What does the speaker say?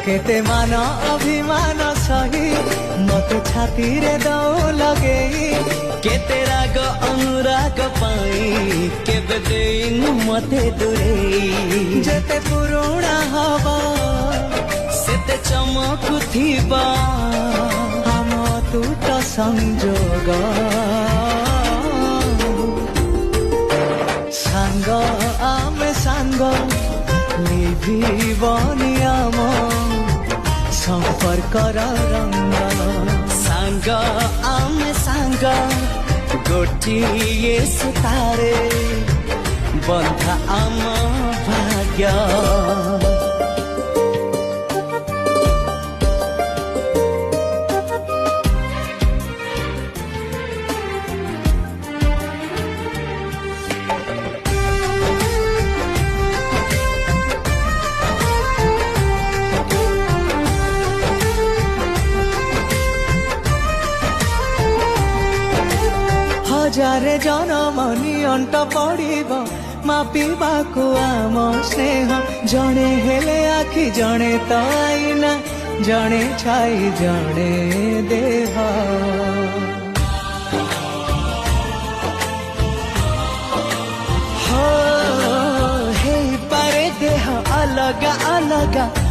केते मान अभिमान सही मते छाती रे दौ लगे केते राग अनुराग पाई केबे देनु मते दूरे जेते पुरुणा हवा सेते चमकुथिबा हम तुट संजोग सांग आमे सांग निभिबनी आम संपर्कर रंग सांग आमे सांग गोटिए सुतारे बंधा आम भाग्य हजारे जनम नियंट पड़िब मापिबाकु आम स्नेह जणे हेले आखि जणे तो आईना जणे छाई जणे देह हो हे पारे देह अलग अलग